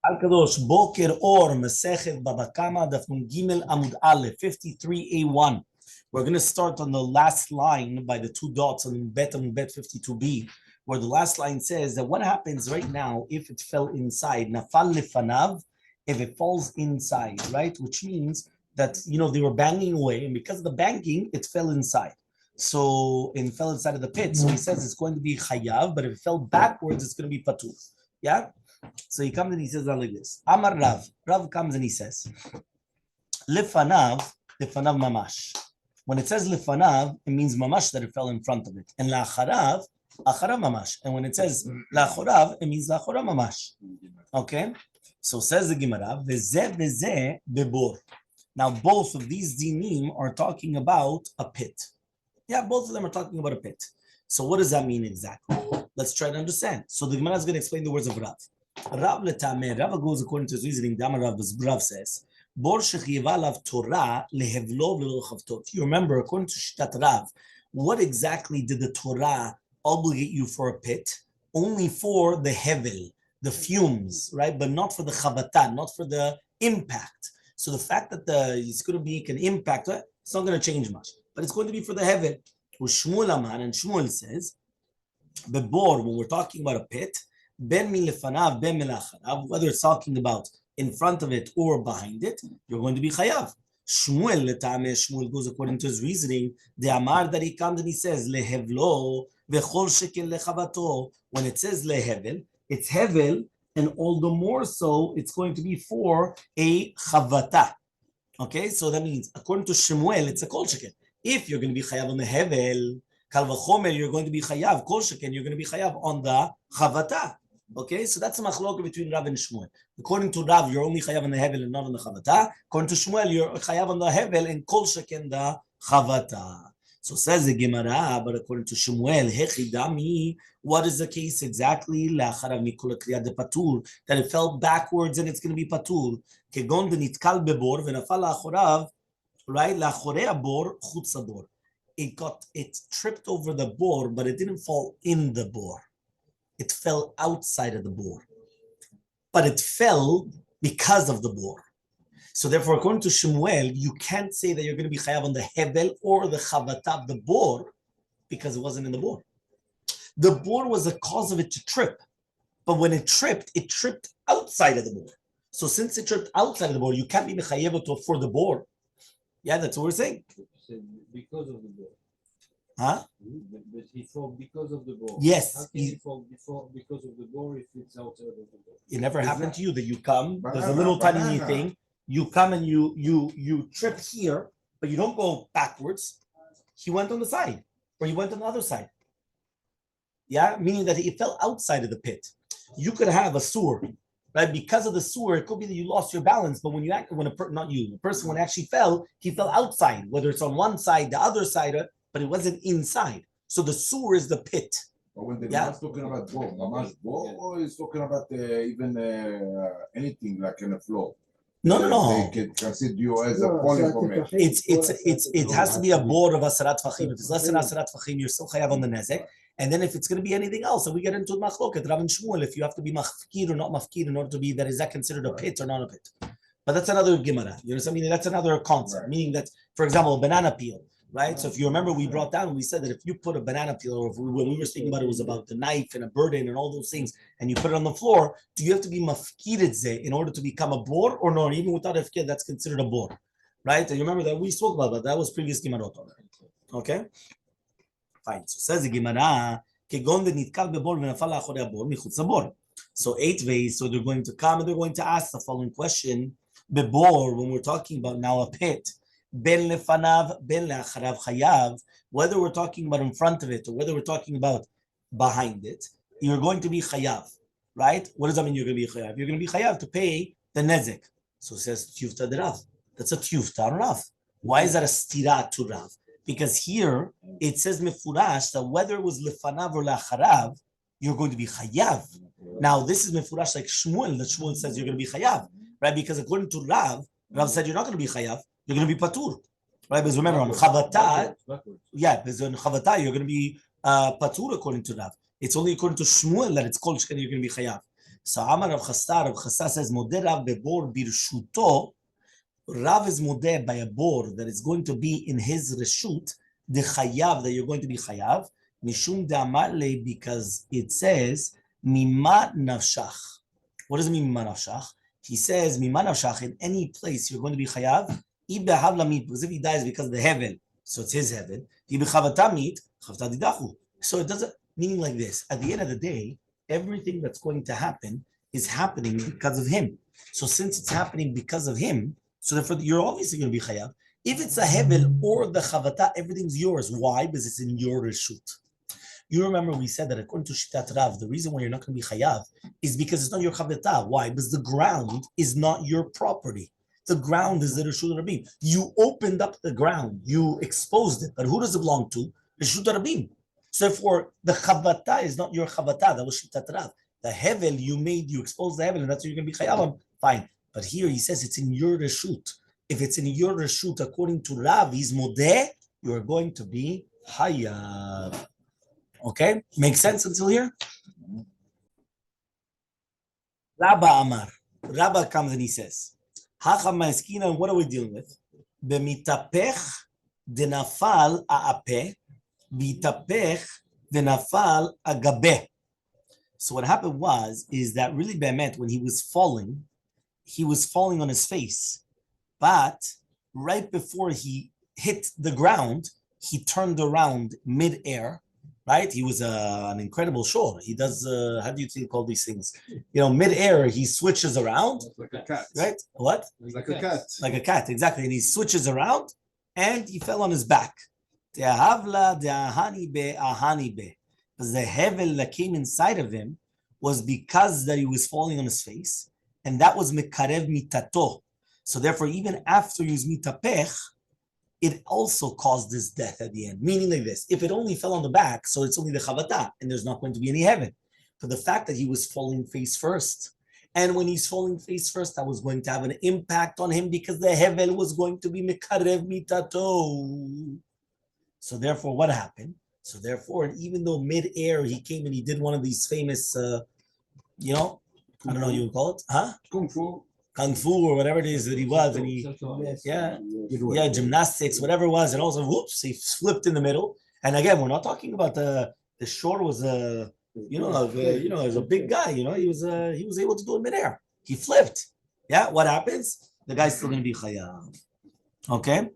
Al Kadosh, Boker Or, Masechet, Bava Kamma Daf Gimel Amud Aleph, 53a1. We're going to start on the last line by the two dots on Bet 52b, where the last line says that what happens right now if it fell inside, Nafal Lefanav, if it falls inside, right? Which means that, they were banging away, and because of the banging, it fell inside. So it fell inside of the pit. So he says it's going to be Chayav, but if it fell backwards, it's going to be Patur. Yeah? So he comes and he says like this. Amar Rav. Rav comes and he says, Lefanav mamash. When it says lefanav, it means mamash, that it fell in front of it. And la'acharav, acharav mamash. And when it says la'achorav, it means la'achorav mamash. Okay? So says the Gemara, veze bebor. Now both of these dinim are talking about a pit. Yeah, both of them are talking about a pit. So what does that mean exactly? Let's try to understand. So the Gemara is going to explain the words of Rav. Rav letameh. Rav goes according to his reasoning. Rav says, "Bor shechiva Torah lehevlo v'lo." You remember, according to Shtat Rav, what exactly did the Torah obligate you for a pit? Only for the hevel, the fumes, right? But not for the chavata, not for the impact. So the fact that it's going to be an impact, it's not going to change much. But it's going to be for the hevel. Shmuel Amar, and Shmuel says, "Bebor," when we're talking about a pit, ben milefanav, ben milacharav, whether it's talking about in front of it or behind it, you're going to be chayav. Shmuel goes according to his reasoning. The Amar, that he comes and he says lehevlo vechol shekel lechavato. When it says lehevel, it's hevel, and all the more so, it's going to be for a chavata. Okay, so that means according to Shmuel, it's a kol shekel. If you're going to be chayav on the hevel, kal v'chomer, you're going to be chayav kol shekel, you're going to be chayav on the chavata. Okay, so that's a machlok between Rav and Shmuel. According to Rav, you're only chayav on the hevel and not on the chavata. According to Shmuel, you're chayav on the hevel and kol sheken the chavata. So says the Gemara, but according to Shmuel, hechidami, what is the case exactly? La'acharav mikol kriyat de patur, that it fell backwards and it's going to be patur. Kegon v'nitkal bebor v'nafal la'achorav, right? La'achorei abor chutz abor. It tripped over the bor, but it didn't fall in the bor. It fell outside of the bor, but it fell because of the bor. So therefore, according to Shmuel, you can't say that you're going to be chayav on the hevel or the chavata of the bor because it wasn't in the bor. The bor was a cause of it to trip, but when it tripped outside of the bor. So since it tripped outside of the bor, you can't be mechayev for the bor. Yeah, that's what we're saying. Because of the bor. Huh? But he fought because of the bor. Yes. How can he fought because of the bor if it's outside of the bor? It never happened to you that you come, there's a little tiny thing, you come and you trip here, but you don't go backwards. He went on the side, or he went on the other side. Yeah, meaning that he fell outside of the pit. You could have a sewer, right? Because of the sewer, it could be that you lost your balance, but the person when actually fell, he fell outside, whether it's on one side, the other side, but it wasn't inside. So the sewer is the pit. But when the Gemara is talking about bor, mamash bor, or is talking about even anything like in the floor? No. They can consider you as a falling from it. It has to be a bor of asarat tfachim. If it's less than asarat tfachim, you're still chayav on the nezek. And then if it's going to be anything else, and we get into machloket, Rav and Shmuel, if you have to be mafkir or not mafkir in order to be, that is that considered a pit or not a pit? But that's another Gemara. You know what I mean? That's another concept. Right. Meaning that, for example, a banana peel. Right. So if you remember, we brought down, we said that if you put a banana peel, or when we were speaking about it was about the knife and a burden and all those things, and you put it on the floor, do you have to be mafkirid in order to become a bor or no? Even without a fkid, that's considered a bor. Right? And you remember that we spoke about that. That was previous Gemarot. Okay? Fine. So says the Gemara, so 8 ways. So they're going to come and they're going to ask the following question. Bebor, when we're talking about now a pit, ben lefanav, ben leacharav chayav, whether we're talking about in front of it or whether we're talking about behind it, you're going to be chayav, right? What does that mean you're going to be chayav? You're going to be chayav to pay the nezek. So it says tiyufta de Rav. That's a tiyufta on Rav. Why is that a stira to Rav? Because here it says mefurash that whether it was lefanav or leacharav, you're going to be chayav. Now this is mefurash like Shmuel, that Shmuel says you're going to be chayav, right? Because according to Rav said you're not going to be chayav. You're going to be patur, right? Because remember, on chavata, because on chavata, you're going to be patur according to Rav. It's only according to Shmuel that it's kol sheken you're going to be chayav. So Amar Rav Chasta says, Modeh Rav bebor birshuto. Rav is modeh by a bor that is going to be in his reshut, the chayav that you're going to be chayav, mishum de Elmaleh, because it says, mima nafshach. What does it mean, mima nafshach? He says, mima nafshach, in any place you're going to be chayav, because if he dies because of the heaven, so it's his heaven. So it doesn't, meaning like this, at the end of the day, everything that's going to happen is happening because of him. So since it's happening because of him, so therefore you're obviously going to be chayav. If it's a heaven or the chavata, everything's yours. Why? Because it's in your reshut. You remember we said that according to Shitat Rav, the reason why you're not going to be chayav is because it's not your chavata. Why? Because the ground is not your property. The ground is the Reshut Rabim. You opened up the ground, you exposed it, but who does it belong to? Reshut Rabim. So therefore, the chavata is not your chavata. That was Shitat Rav. The heaven you made, you exposed the heaven, and that's what you're going to be chayav. Fine. But here he says it's in your reshut. If it's in your reshut, according to Rav, he's modeh, you are going to be chayav. Okay? Makes sense until here? Rabbi Amar. Rabbi comes and he says, and what are we dealing with? B'mitapech denafal a'apeh, b'mitapech denafal agabeh. So what happened is that really be'emet, when he was falling on his face, but right before he hit the ground, he turned around mid-air, right? He was an incredible shore. He does, how do you call these things? Mid-air, he switches around. Like a cat. Right? What? Like a cat. Like a cat, exactly. And he switches around, and he fell on his back. Because the hevel that came inside of him was because that he was falling on his face, and that was mekarev mitato. So therefore, even after he was mitapech, it also caused his death at the end. Meaning like this, if it only fell on the back, so it's only the chavata, and there's not going to be any heaven. But the fact that he was falling face first, and when he's falling face first, that was going to have an impact on him because the hevel was going to be mekarev mitato. So therefore, what happened? So therefore, even though mid-air he came and he did one of these famous, I don't know you would call it, huh? Kung Fu or whatever it is that he was, and gymnastics, whatever it was, and also whoops, he flipped in the middle. And again, we're not talking about the shore was as a big guy, he was able to do it midair. He flipped. Yeah, what happens? The guy's still going to be chayav. Okay,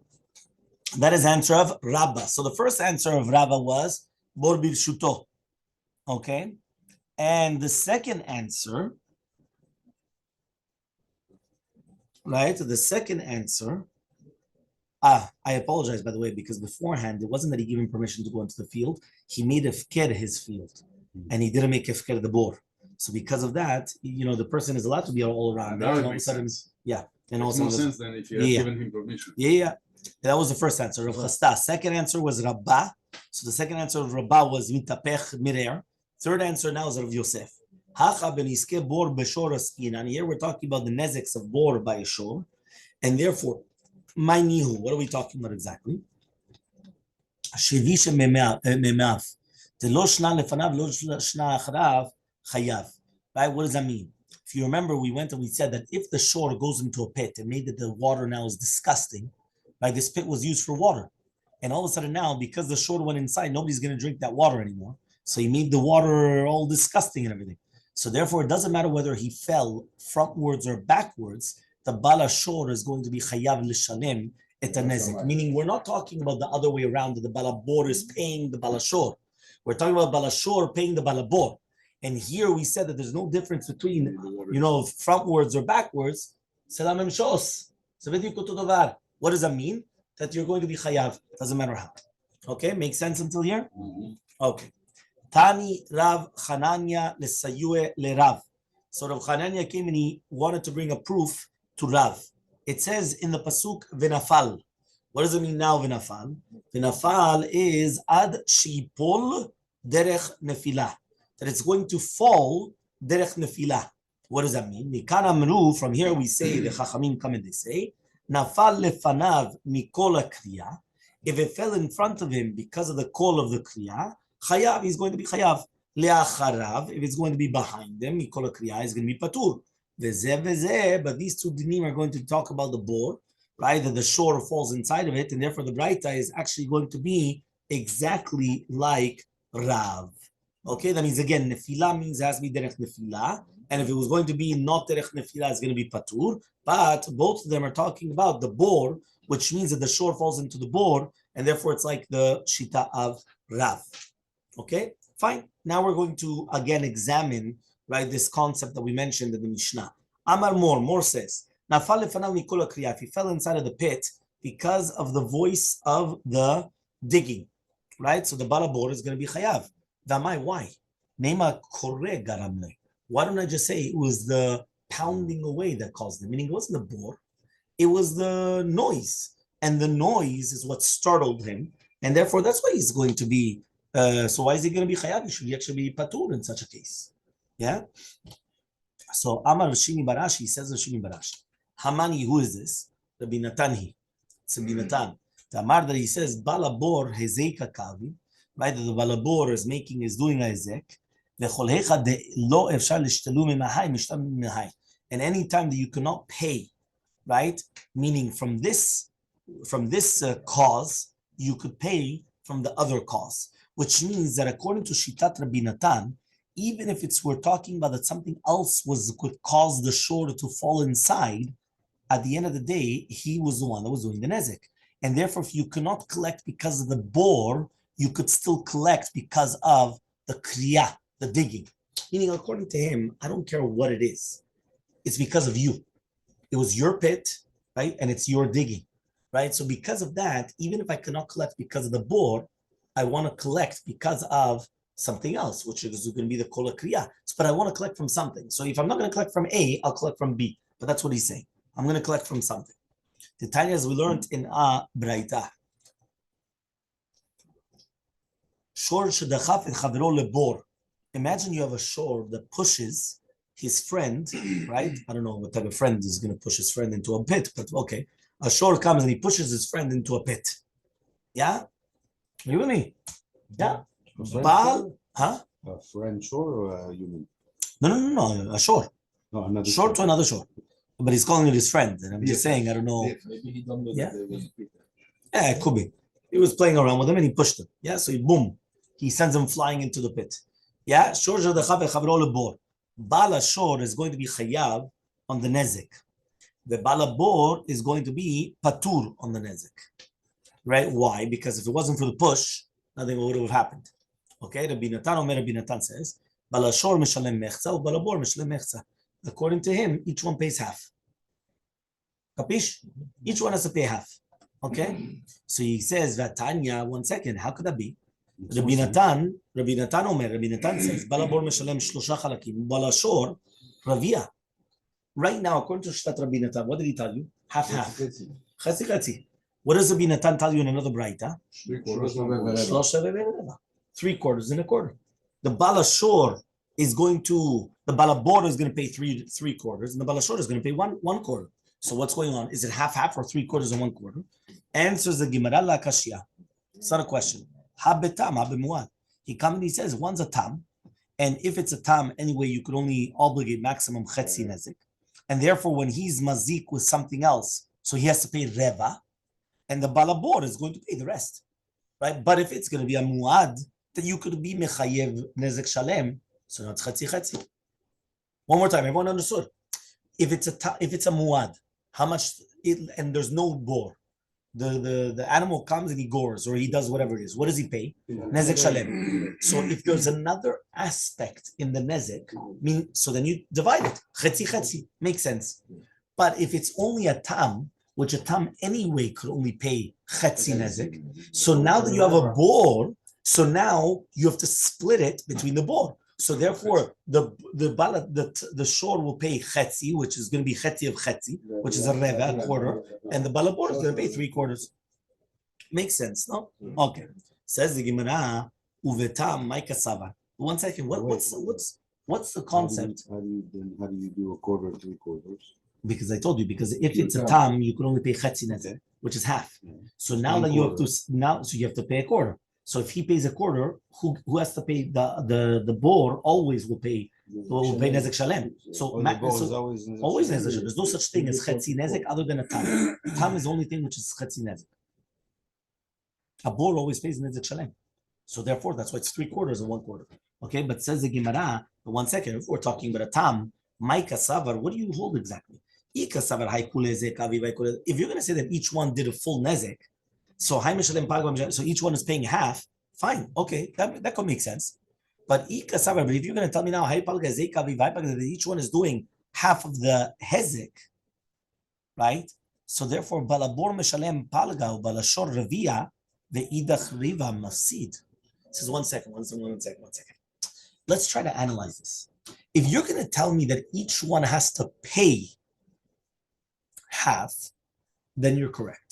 that is answer of Rabba. So the first answer of Rabba was bor birshuto. Okay, and the second answer. Right, the second answer. I apologize, by the way, because beforehand, it wasn't that he gave him permission to go into the field. He made hefker his field, and he didn't make hefker the bor. So because of that, the person is allowed to be all around. That and all of a sudden, sense. yeah. And It also, makes more sense than if you had given him permission. Yeah. That was the first answer of Chasta. Second answer was Rabba. So the second answer of Rabba was mitapech midair. Third answer now is of Yosef. And here we're talking about the nezeks of bor by a shore, and therefore, my nihu. What are we talking about exactly? Right? What does that mean? If you remember, we went and we said that if the shore goes into a pit and made that the water now is disgusting, right? This pit was used for water, and all of a sudden now, because the shore went inside, nobody's going to drink that water anymore. So he made the water all disgusting and everything. So therefore, it doesn't matter whether he fell frontwards or backwards, the Bala Shor is going to be Chayav L'Shalem et Nezek. Meaning, we're not talking about the other way around, that the Bala Bor is paying the Bala Shor. We're talking about Bala Shor paying the Bala Bor. And here we said that there's no difference between, frontwards or backwards. Selam Shos. What does that mean? That you're going to be Chayav. Doesn't matter how. Okay, makes sense until here? Okay. Tani Rav Chananya lesayue le Rav. So Rav Chananya came and he wanted to bring a proof to Rav. It says in the pasuk v'nafal. What does it mean now v'nafal? V'nafal is ad shipol derech nefila. That it's going to fall derech nefila. What does that mean? Mikan amru, from here we say, the Chachamim come and they say, nafal lefanav mikol kriya. If it fell in front of him because of the call of the kriya, Chayav, he's going to be Chayav. Le'acharav, if it's going to be behind them, mikol kriya is going to be patur. Vezeh vezeh, but these two dinim are going to talk about the bor, right? That the shore falls inside of it, and therefore the braita is actually going to be exactly like Rav. Okay, that means again, nefila means it has to be derech nefila, and if it was going to be not derech nefila, it's going to be patur. But both of them are talking about the bor, which means that the shore falls into the bor, and therefore it's like the shita of Rav. Okay, fine. Now we're going to again examine, right, this concept that we mentioned in the Mishnah. Amar Mor says, Nafal lefanav mikol kriya. If he fell inside of the pit because of the voice of the digging, right? So the balabor is going to be chayav. Damai, why? Nema kore garamle. Why don't I just say it was the pounding away that caused it? Meaning it wasn't the bore, it was the noise, and the noise is what startled him, and therefore that's why he's going to be. So why is he going to be chayav? He should actually be patur in such a case. Yeah. So Amar Shimi Barashi says Shimi Barashi. Hamani, who is this? Rabbi Natanhi. It's Rabbi Natan. The Amar that he says Balabor Hezeka Kavi, right? That the Balabor is doing a hezek. And any time that you cannot pay, right? Meaning from this cause, you could pay from the other cause, which means that according to Shitat Rabbi Natan, even if we're talking about that something else could cause the shore to fall inside, at the end of the day, he was the one that was doing the nezek. And therefore, if you cannot collect because of the bore, you could still collect because of the kriya, the digging. Meaning, according to him, I don't care what it is. It's because of you. It was your pit, right? And it's your digging, right? So because of that, even if I cannot collect because of the bore, I want to collect because of something else, which is going to be the kol kriya. But I want to collect from something. So if I'm not going to collect from A, I'll collect from B. But that's what he's saying. I'm going to collect from something. The Tanya, as we learned in a braita, shor shedachaf et chavero lebor. Imagine you have a shore that pushes his friend, right? I don't know what type of friend is going to push his friend into a pit, but okay. A shore comes and he pushes his friend into a pit. Yeah? Are you with me? Yeah. Baal, huh? A friend shore or a human? No. A shore. No, another shore to another shore. But he's calling it his friend. And I'm just saying, I don't know. Maybe he don't know Yeah. that there was a pit. Yeah, it could be. He was playing around with him and he pushed him. Yeah, so he sends him flying into the pit. Yeah, shor shadachaf echavro lebor. Bala shor is going to be chayav on the nezek. The bala bor is going to be patur on the nezek. Right? Why? Because if it wasn't for the push, nothing would have happened. Okay, Rabbi Natan says, bala shor mishalem mechza, bala bor mishalem mechza. According to him, each one pays half. Capish? Each one has to pay half. Okay? So he says, Vatanya, 1 second, how could that be? Rabbi Natan says, Balabor meshalem shlosha chalakim, balashor ravia. Right now, according to Shtat Rabbi Natan, what did he tell you? Half. Chatzi. What does Rabbi Natan tell you in another braita? 3/4 and a quarter. The balashor is going to, the balabor is going to pay three quarters, and the balashor is going to pay one quarter. So what's going on? Is it half or 3/4 and 1/4? Answers the Gemara la kashia. It's not a question. Ha-betam, ha-bemuad. He comes and he says, one's a tam, and if it's a tam, anyway, you could only obligate maximum chetzi nezik. And therefore, when he's mazik with something else, so he has to pay reva, and the balabor is going to pay the rest, right? But if it's going to be a muad, then you could be mechayev nezek shalem, so now it's chetzi. One more time, everyone understood? If it's a muad, how much? And there's no bor. The animal comes and he gores or he does whatever it is. What does he pay? Nezek shalem. So if there's another aspect in the nezek, so then you divide it. Chetzi makes sense. But if it's only a tam, which a tam anyway could only pay chetzi nezek, so now that you have a bor, so now you have to split it between the bor. So therefore, the shore will pay chetzi, which is going to be chetzi of chetzi, which is a reva, a quarter, and the balabor is going to pay 3/4. Makes sense, no? Okay. Says the Gemara, uvetam maika sava. 1 second. What's the concept? How do you do a quarter, 3/4? Because I told you, because if it's a tam, you can only pay chetzi nezek, which is half. So now that you have to pay a quarter. So if he pays a quarter, who has to pay the bor always will pay nezek shalem. So, Or the bor is always nezek shalem. There's no such thing as chetzi nezek other than a tam. Tam is the only thing which is chetzi nezek. A bor always pays nezek shalem. So therefore, that's why it's 3/4 and 1/4. Okay, but says the Gemara, 1 second, if we're talking about a tam, Maika Savar, what do you hold exactly? If you're going to say that each one did a full nezek, so each one is paying half, fine, okay, that could make sense. But if you're going to tell me now that each one is doing half of the hezek, right? So therefore, balabor meshalem palga or balashor revia ve'idach riva mafsid. This is 1 second. Let's try to analyze this. If you're going to tell me that each one has to pay half, then you're correct.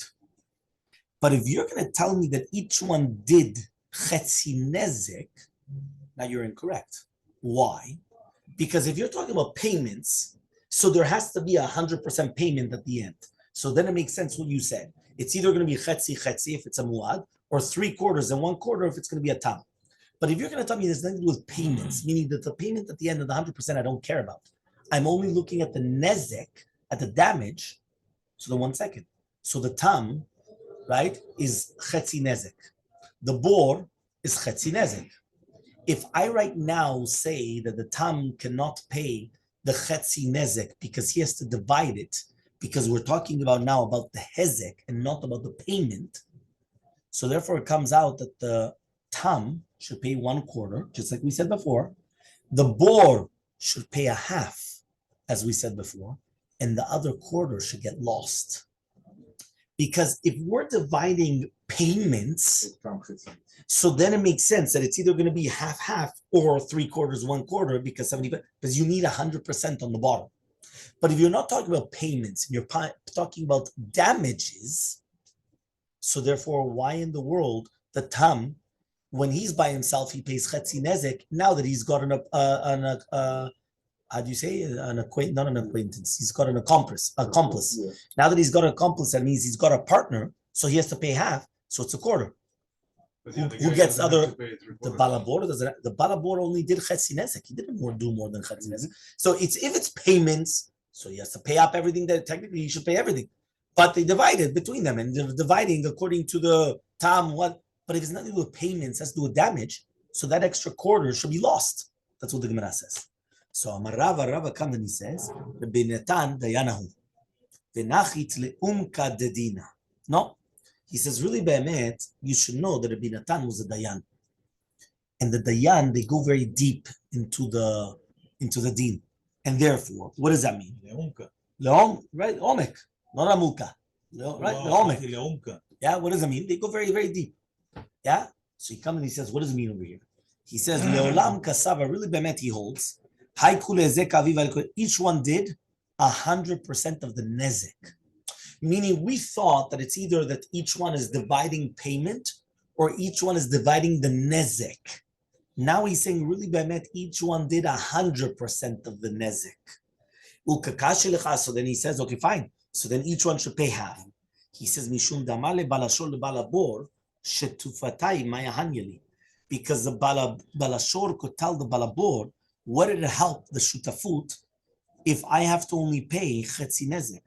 But if you're going to tell me that each one did chetzi nezek, now you're incorrect. Why? Because if you're talking about payments, so there has to be 100% payment at the end. So then it makes sense what you said. It's either going to be chetzi if it's a muad, or 3/4 and 1/4 if it's going to be a tam. But if you're going to tell me there's nothing to do with payments, meaning that the payment at the end of the 100% I don't care about, I'm only looking at the nezek, at the damage. So the 1 second. So the tam, right, is chetzi nezek. The bor is chetzi nezek. If I right now say that the tam cannot pay the chetzi nezek because he has to divide it, because we're talking about now about the hezek and not about the payment, so therefore it comes out that the tam should pay 1/4, just like we said before. The bor should pay a half, as we said before, and the other quarter should get lost. Because if we're dividing payments, so then it makes sense that it's either going to be half or 3/4, 1/4, because you need 100% on the bottom. But if you're not talking about payments, and you're talking about damages, so therefore, why in the world the tam, when he's by himself, he pays chetzi nezek? Now that he's got how do you say an acquaintance? Not an acquaintance. He's got an accomplice. Yeah. Now that he's got an accomplice, that means he's got a partner. So he has to pay half. So it's a quarter. Who gets other? The balabor doesn't. The balabor only did chetzi nezek. He didn't do more than chetzi nezek. So if it's payments, so he has to pay up everything. That technically he should pay everything. But they divided between them, and they're dividing according to the tam. What? But if it's nothing to do with payments, has to do with damage. So that extra quarter should be lost. That's what the Gemara says. So Bava Kamma Daf says, Rabbi Natan dayanahu, v'nachit le'umka dedina. No, he says really be'emet, you should know that Rabbi Natan was a dayan, and the dayan they go very deep into the din, and therefore, what does that mean? Le'um, right? Omek, not amuka, right? Le'omek. Yeah, what does that mean? They go very, very deep. Yeah. So he comes and he says, what does it mean over here? He says, Le'olam kasava, really be'emet he holds. Each one did 100% of the nezek. Meaning we thought that it's either that each one is dividing payment or each one is dividing the nezek. Now he's saying really be'emet, each one did 100% of the nezek. So then he says, okay, fine. So then each one should pay half. He says, Mishum damale balashor lebalabor shetufatai mayahanyali. Because the balashor could tell the balabor, what did it help the shutafut if I have to only pay chetzi nezek?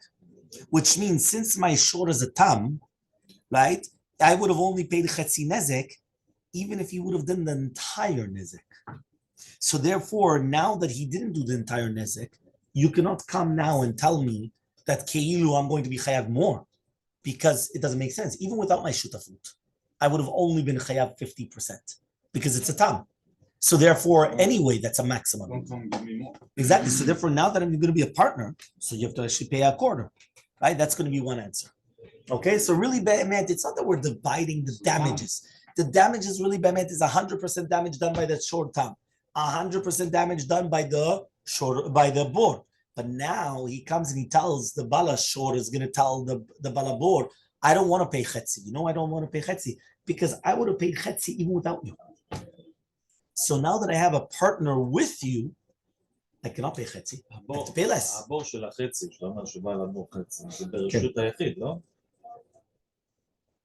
Which means since my shor is a tam, right, I would have only paid chetzi nezek, even if he would have done the entire nezek. So therefore, now that he didn't do the entire nezek, you cannot come now and tell me that keilu I'm going to be chayav more, because it doesn't make sense. Even without my shutafut, I would have only been chayav 50% because it's a tam. So therefore, anyway, that's a maximum. Exactly. So therefore, now that I'm going to be a partner, so you have to actually pay a quarter, right? That's going to be one answer. Okay. So really, be'emet, it's not that we're dividing the damages. The damages really be'emet is 100% damage done by the short time, 100% damage done by the bor. But now he comes and he tells the bala shor is going to tell the bala bor, I don't want to pay chetzi. You know, I don't want to pay chetzi because I would have paid chetzi even without you. So now that I have a partner with you, I cannot pay chetzi. I have to pay less. הבור של החצי, שאתה אומר שבא לבור חצי, זה ברשות היחיד, לא?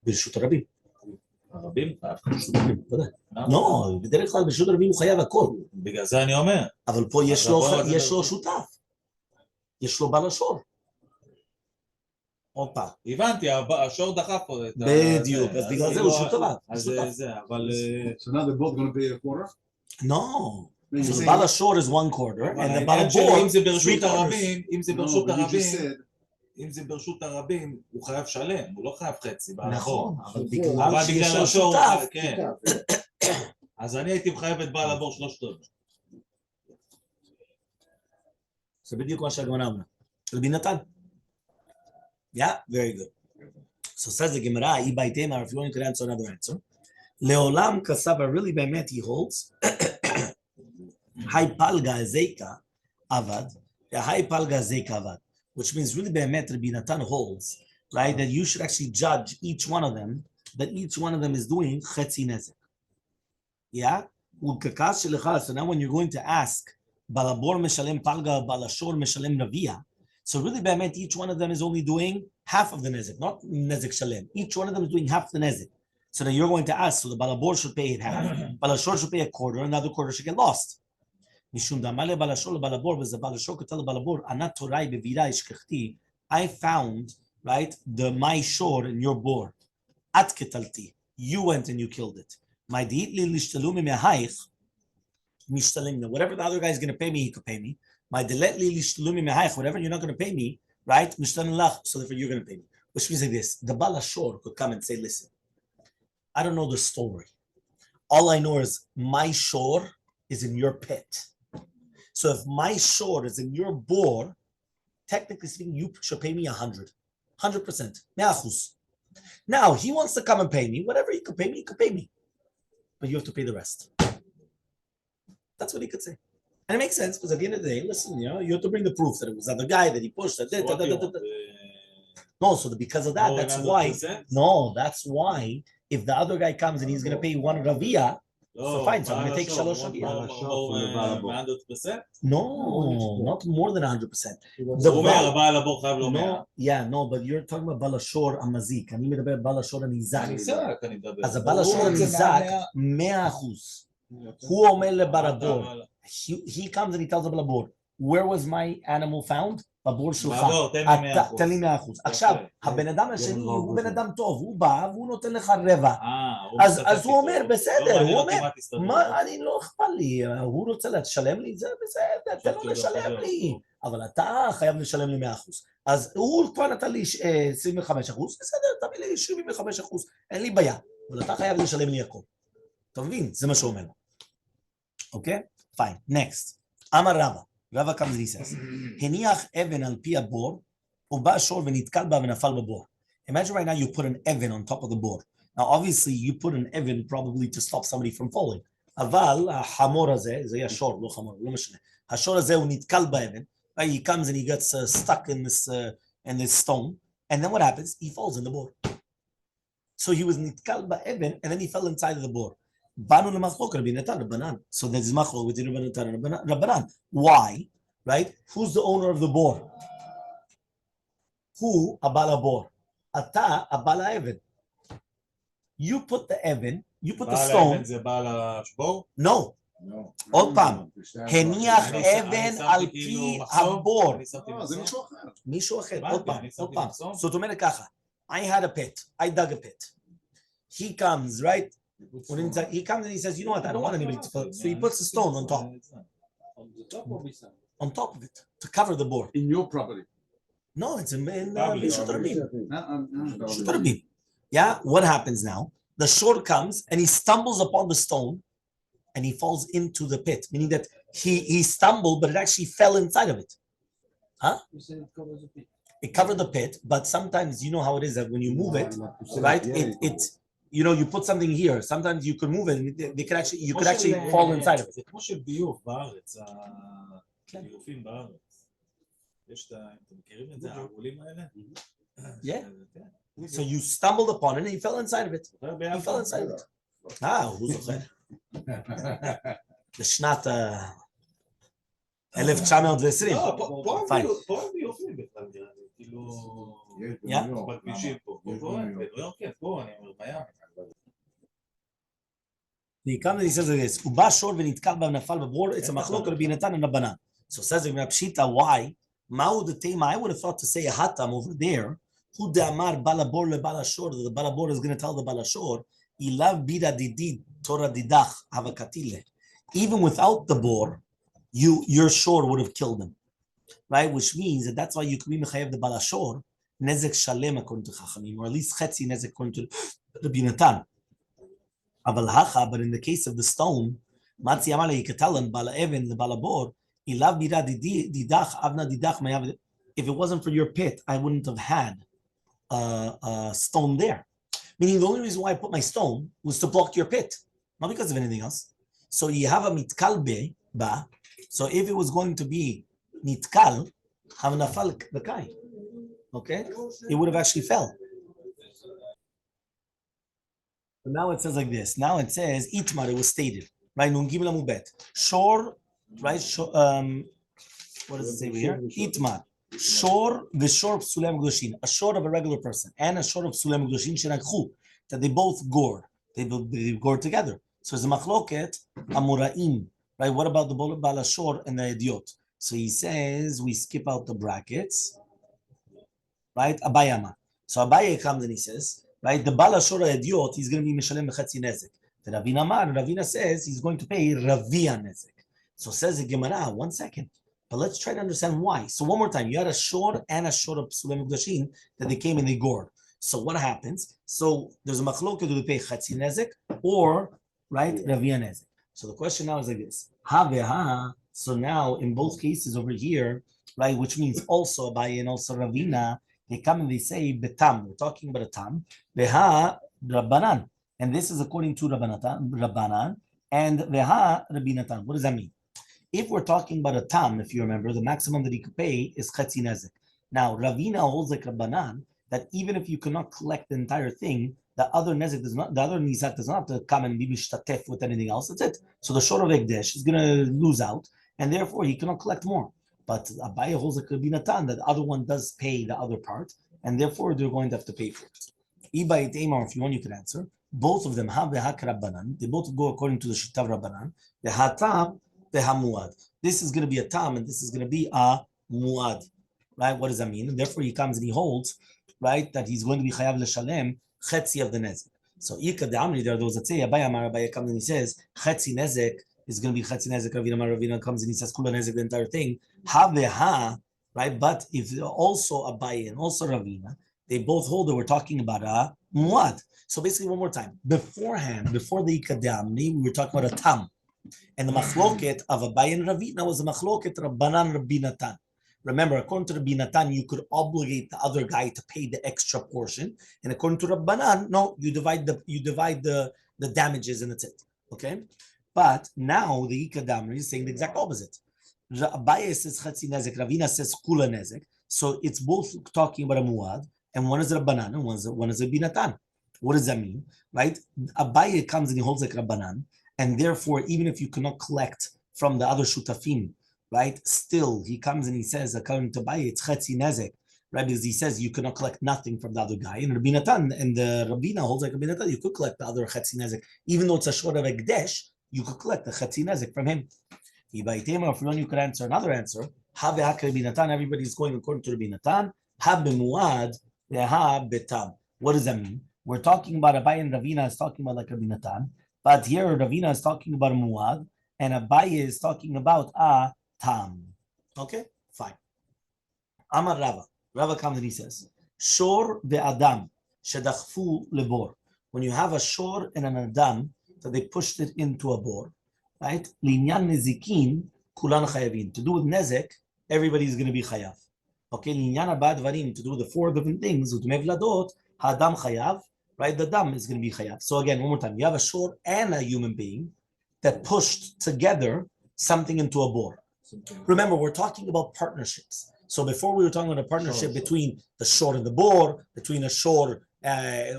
ברשות הרבים. הרבים חייב. לא, בדרך כלל ברשות הרבים הוא חייב הכל. בגלל זה אני אומר. אבל פה יש לו שותף. יש לו בעל השור. עוד פעם. הבנתי, השור דחף פה. בדיוק, אז בגלל זה הוא שותף. אז זה, אבל... So now they're both going to pay a quarter? No. So the בעל השור is 1 quarter, and the בעל העניין הבור, שלי, אם זה ברשות 3 הרבים, אם זה ברשות No, but you just הרבים, said, אם זה ברשות הרבים, הוא חייב שלם, הוא לא חייב חצי. נכון, אבל אבל בגלל שיש בגלל לו השור, שותף, כן. אז אני הייתי מחייב את בעל הבור 3/4. זה בדיוק מה שהגמרא אמרה. רבי נתן. Yeah, very good. So says the Gemara, if you want to answer another answer. Leolam kasava really באמת he holds. Hai palga zeika avad. Hai palga zeika avad. Which means really באמת Rabbi Natan holds, right, that you should actually judge each one of them, that each one of them is doing chetzi nezek. Yeah? So now when you're going to ask, balabor meshalem palga, balashor meshalem ravia, so really באמת each one of them is only doing half of the nezek, not nezek shalem. Each one of them is doing half the nezek. So then you're going to ask, so the balabor should pay it half, balashor should pay a quarter, another quarter should get lost. Mishum damale balashor balabor was the balashor could tell the balabor, anat torai bevira ishkechti. I found, right, my shore in your bore. At ketalti. You went and you killed it. My diitli lishtalumi mehaich. Mishtalim. Whatever the other guy is going to pay me, he could pay me. My diletli lishtalumi mehaich. Whatever you're not going to pay me, right? Mishtalim lach. So therefore you're going to pay me. Which means like this: the balashor could come and say, "Listen, I don't know the story. All I know is my shore is in your pit. So if my shore is in your bore, technically speaking, you should pay me 100%. 100%. Now, he wants to come and pay me. Whatever he could pay me, he could pay me. But you have to pay the rest." That's what he could say. And it makes sense, because at the end of the day, listen, you have to bring the proof that it was the other guy that he pushed. No, so because of that, that's why. No, that's why if the other guy comes and he's going to pay 1 ravia, so fine, so I'm going to take shalosh ravia. No, not more than 100%. No, but you're talking about balashor amazik. אני מדבר balashor הנזק. אז הבלashor הנזק, 100%. הוא אומר לבלבור, he comes and he tells the balabor, where was my animal found? בבור שלך. תן לי 100%. עכשיו, הבן אדם השני הוא בן אדם טוב, הוא בא והוא נותן לך רבע. אז הוא אומר, בסדר, הוא אומר, מה, אני לא אכפת לי, הוא רוצה לשלם לי, זה בסדר, תן לו לשלם לי. אבל אתה חייב לשלם לי 100%. אז הוא כבר נתן לי 25%, בסדר, תביא לי 75%, אין לי בעיה. אבל אתה חייב לשלם לי הכל. אתה מבין? זה מה שהוא אומר. אוקיי? פיין. נקסט. אמר רבא. Bava Kamma Daf says, "Heniach even al pi abor, uba shor v'nitkal ba v'nafal b'bor." Imagine right now you put an even on top of the bor. Now, obviously, you put an even probably to stop somebody from falling. Aval hamor hazeh, זה היה shor, לא hamor, לא משנה. השור הזה הוא נתקל באבן, right? He comes and he gets stuck in this stone, and then what happens? He falls in the bor. So he was nitkal ba'even, and then he fell inside of the bor. Banu lemachlok Rabbi Natan Rabbanan. So there's machlok with Rabbi Natan Rabbanan. Why? Right? Who's the owner of the bor? Who? Abala bor. Ata abala even. You put the even. You put the stone. No. עוד פעם. הניח אבן על פי הבור. מישהו אחר. עוד פעם. זאת אומרת ככה. I had a pit. I dug a pit. He comes, right? He comes and he says, you know what, I don't want anybody to fall. So he puts a stone on top. On top of it. To cover the board. In your property? No, it's in Yeah, what happens now? The shore comes and he stumbles upon the stone and he falls into the pit. Meaning that he stumbled, but it actually fell inside of it. Huh? It covered the pit, but sometimes you know how it is that when you move it, right? It you know, you put something here. Sometimes you could move it. They could actually, you could actually fall inside of it. זה כמו של ביוב בארץ, הביובים בארץ. אתם מכירים את זה, הערולים האלה? Yeah. So you stumbled upon it and you fell inside of it. You fell inside of it. הוא זוכר. בשנת 1920. פה הם ביובים בכלל, כאילו... בכבישים פה. פה, אני אומר, בים. He comes and he says like this, Uba shor v'nitkal b'nafal b'bor, it's a machlok Rabbi Natan and Rabbanan. So says the Pshita, why? Ma'u the tema, I would have thought to say a hatam over there, who de amar balabor le balashor, the balabor is going to tell the balashor, ilav bida didid Torah didach havakatile. Even without the bor, your shor would have killed him, right? Which means that's why you can be mechayev the balashor nezek shalem according to Chachamim, or at least chetzi nezek according to Rabbi Natan. But in the case of the stone, Matzi Elmaleh, you could tell him bala even the balabor ilav bida didach avna didach mayav. If it wasn't for your pit, I wouldn't have had a stone there. Meaning the only reason why I put my stone was to block your pit, not because of anything else. So you have a mitkal ba. So if it was going to be mitkal, have nafal bekai. Okay, it would have actually fell. But now it says like this. Now it says itmar. It was stated right. Nun gimel amubet shor. Right. What does it say over here? Itmar. Shor v'shor psulem gdoshin, a shor of a regular person and a shor of psulem gdoshin shenakhu, that they both gore. They gore together. So it's a machloket amuraim, right? What about the balashor and the idiot? So he says we skip out the brackets, right? Abayama. So Abaye comes and he says, right? The balashor idiot, he's going to be mishalem b'chatzi nezek. The Ravina says he's going to pay ravia nezek. So says the Gemara, 1 second. But let's try to understand why. So one more time, you had a shor and a shor of Psulem Gdoshin that they came and they gored. So what happens? So there's a machloket, do they pay Chatzi Nezek or, right, Ravia Nezek? So the question now is like this. Ha veha. So now in both cases over here, right, which means also Abaye and also Ravina, they come and they say betam. We're talking about a tam. Veha Rabbanan. And this is according to Rabbanan and veha Rabbi Natan. What does that mean? If we're talking about a tam, if you remember, the maximum that he could pay is chetzi nezek. Now, Ravina holds like Rabbanan that even if you cannot collect the entire thing, the other nezek does not, the other nizak does not have to come and be mishtatef with anything else. That's it. So the shor of Ekdesh is going to lose out, and therefore he cannot collect more. But Abaye holds like Rabbi Natan that the other one does pay the other part, and therefore they're going to have to pay for it. Iba it Eimar, if you want, you can answer. Both of them have the hak Rabbanan. They both go according to the shitav Rabbanan. The hatam. This is going to be a tam and this is going to be a muad, right? What does that mean? And therefore he comes and he holds, right, that he's going to be chayav l'shalem chetzi of the nezek. So ika de amri, there are those that say Abaye comes and he says chetzi nezek is going to be chetzi nezek. Ravina comes and he says kula nezek, the entire thing. Ha, right? But if also Abaye and also Ravina, they both hold that we're talking about a muad. So basically, one more time, beforehand, before the ika de amri, we were talking about a tam. And the machloket of Abaye and Ravina was a machloket Rabbanan Rabbi Natan. Remember, according to Rabbi Natan, you could obligate the other guy to pay the extra portion, and according to Rabbanan, no, you divide the damages and that's it. Okay, but now the Ikadamri is saying the exact opposite. Abaye says Chatzi Nezek, Ravina says Kula Nezek. So it's both talking about a muad, and one is Rabbanan and one is Rabbi Natan. What does that mean, right? Abaye comes and he holds like Rabbanan. And therefore, even if you cannot collect from the other shutafim, right? Still, he comes and he says, according to Abaye, it's chetzi nezek, right? Because he says you cannot collect nothing from the other guy. And Rabbi Natan and the Rabbina holds like Rabbi Natan, you could collect the other chetzi nezek, even though it's a short of ekdesh, you could collect the chetzi nezek from him. If you could answer another answer, have Rabbi Natan. Everybody's going according to Rabbi Natan. Have bemuad, ha betam. What does that mean? We're talking about Abaye and Ravina is talking about like Rabbi Natan. But here Ravina is talking about a muad, and Abaye is talking about a tam. Okay, fine. Amar Rava. Rava comes and he says, Shor ve'adam shedachfu lebor. When you have a shor and an adam, that they pushed it into a bor, right? Linyan nezikin kulan chayavin. To do with nezek, everybody's going to be chayav. Okay, linyan abad varim, to do with the four different things, utmev ladot, hadam chayav, right? The dam is going to be chayav. So again, one more time, you have a shor and a human being that pushed together something into a bor. Remember, we're talking about partnerships. So before we were talking about a partnership between the shor and the bor, between a shor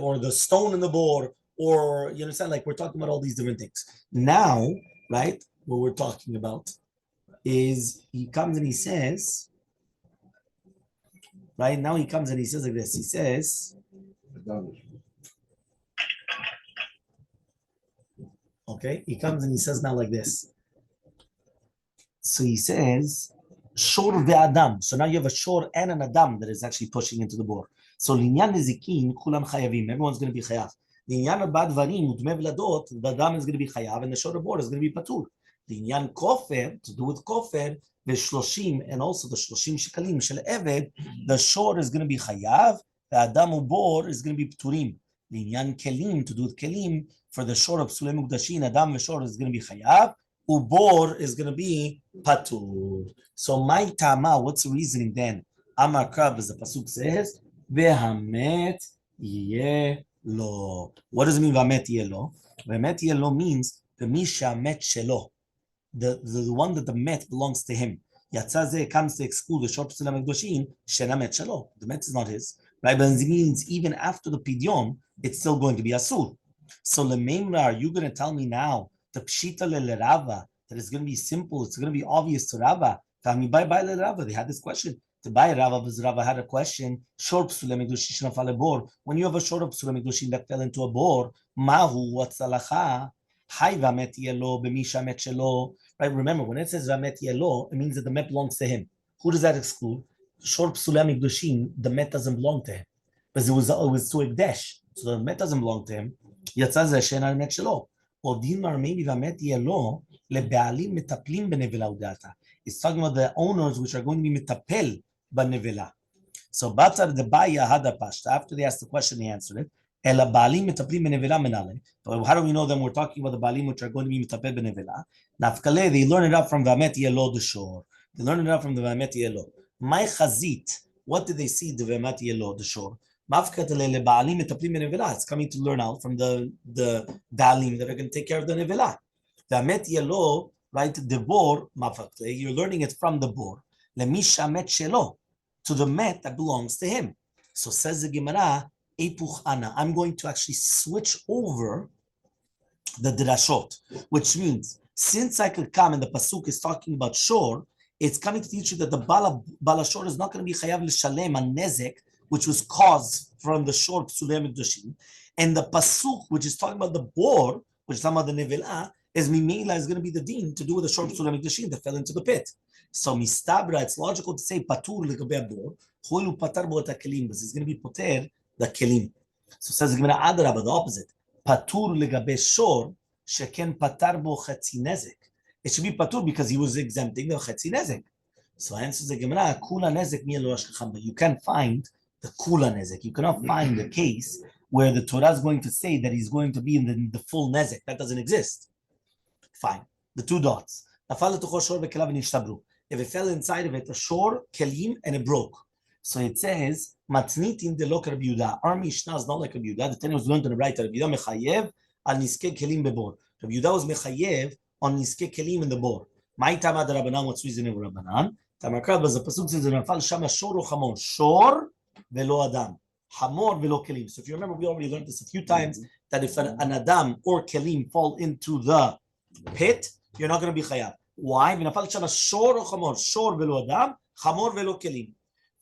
or the stone and the bor, or you understand, like we're talking about all these different things. Now, right, what we're talking about is he comes and he says, right, now he comes and he says like this, he says, Okay, he comes and he says now like this. So he says, shor ve'adam. So now you have a shor and an adam that is actually pushing into the bore. So linyan nezikin kulam chayavim. Everyone's going to be chayav. Linyan badvarim udme vladot. The adam is going to be chayav, and the shor bore is going to be patur. Linyan kofer, to do with kofer, the shloshim, and also the shloshim shekalim shel eved. The shor is going to be chayav. The adam bore is going to be paturim. Linyan kelim, to do with kelim, for the shor of sulem ukdashin, adam v'shor is going to be chayav. Ubor is going to be patur. So my tama, what's the reasoning then? Amar Krab, as the pasuk says, vehamet yelo. What does it mean vamet yelo? Vamet yelo means the misha met shelo, the one that the met belongs to him. Yatzaze comes to exclude the shor psulam ekdoshim shena met shelo. The met is not his, right? But it means even after the pidyon, it's still going to be asur. So lememra, are you going to tell me now the pshita le-Rava, that is going to be simple, it's going to be obvious to Rava? They had this question. To buy Rava, because Rava had a question. When you have a short of psulam ekdoshim that fell into a bore, mahu, what's halacha? Hai vamet yelo b'misha met shelo. Right? Remember, when it says vamet yelo, it means that the met belongs to him. Who does that exclude? Short psulam ekdoshim, the met doesn't belong to him, because it was to ekdesh, so the met doesn't belong to him. Yatzaz shena met shelo. Maybe it's talking about the owners which are going to be mitapel banevela. So Batar the Baya Hada Pashta, after they asked the question, they answered it. But how do we know them? We're talking about the Balim which are going to be mitapel banevela. Nafkale, they learn it up from Vamet Yelo the shore. They learn it up from the Vamet Yelo. My Chazit, what did they see the Vamet Yelo the shore? It's coming to learn out from the Dalim that are going to take care of the Nevela. The Met Yelo, right? The Bor, you're learning it from the Bor. Lemisha Met Shelo, to the Met that belongs to him. So says the Gemara, Epuch Ana, I'm going to actually switch over the Drashot, which means since I could come and the Pasuk is talking about Shor, it's coming to teach you that the Bala Shor is not going to be Chayav L'Shalem and Nezek, which was caused from the short psulem ekdoshim, and the pasuk, which is talking about the bor, which is talking about the nevela, is mimela is going to be the din to do with the short psulem ekdoshim that fell into the pit. So mistabra, it's logical to say patur legabe bor, holu patar bo et kelim, because it's going to be poter the kelim. So says the Gemara adraba, the opposite, patur legabe shor sheken patar bo chetzi nezek. It should be patur because he was exempting the chetzi nezek. So answers the Gemara, kula nezek mi lo ashkacham, but you can't find the kula nezek. You cannot find a case where the Torah is going to say that he's going to be in the full nezek. That doesn't exist. Fine. The two dots. If it fell inside of it, a shor, kelim, and it broke. So it says, matnitin de lo Rabbi Yehuda. Our Mishnah is not like Rabbi Yehuda. The Tanya was learned on the right. Rabbi Yehuda mechayev al niske kelim bebor. Rabbi Yehuda was mechayev on niske kelim in the bor. My tamad Rabbanan, what's reason of Rabbanan? Tamakra, but the pasuk says, nafal shama shor or chamon. Shor velo adam. Hamor velo kelim. So if you remember, we already learned this a few times, that if an adam or kelim fall into the pit, you're not going to be chayav. Why? V'nafal shama shor or chamor. Shor velo adam. Hamor velo kelim.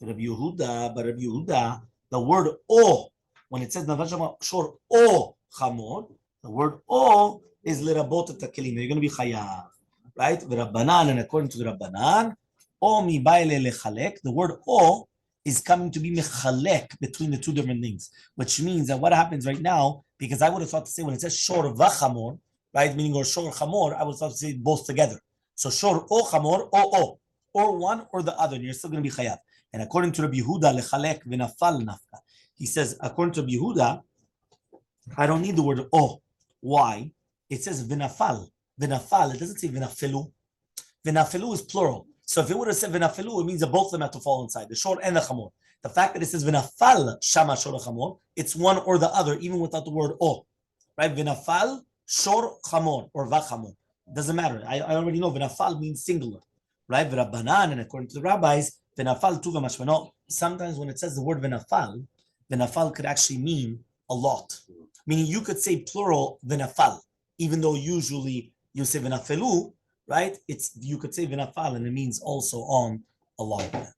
But Rabbi Yehuda, the word o, when it says nafal shama shor o chamor, the word o is lerabot et kelim. You're going to be chayav, right? V'Rabbanan, and according to the Rabbanan, o mi baile lechalek. The word o is coming to be mechalek between the two different things, which means that what happens right now, because I would have thought to say when it says shor v'chamor, right, meaning or shor chamor, I would have thought to say both together. So shor o chamor o, or one or the other, and you're still going to be chayav. And according to Rabbi Yehuda, lechalek v'nafal nafka. He says, according to Rabbi Yehuda, I don't need the word o. Why? It says v'nafal. V'nafal, it doesn't say v'nafelu. V'nafelu is plural. So if it would have said v'nafelu, it means that both of them have to fall inside, the shor and the chamor. The fact that it says v'nafal shama shor chamor, it's one or the other, even without the word o. Right? V'nafal shor chamor or v'chamor. Doesn't matter. I already know v'nafal means singular. Right? V'rabbanan, and according to the rabbis, v'nafal tuva mashmano. Sometimes when it says the word v'nafal could actually mean a lot. Meaning you could say plural v'nafal, even though usually you say v'nafelu, right? You could say v'nafal and it means also on a lot of them.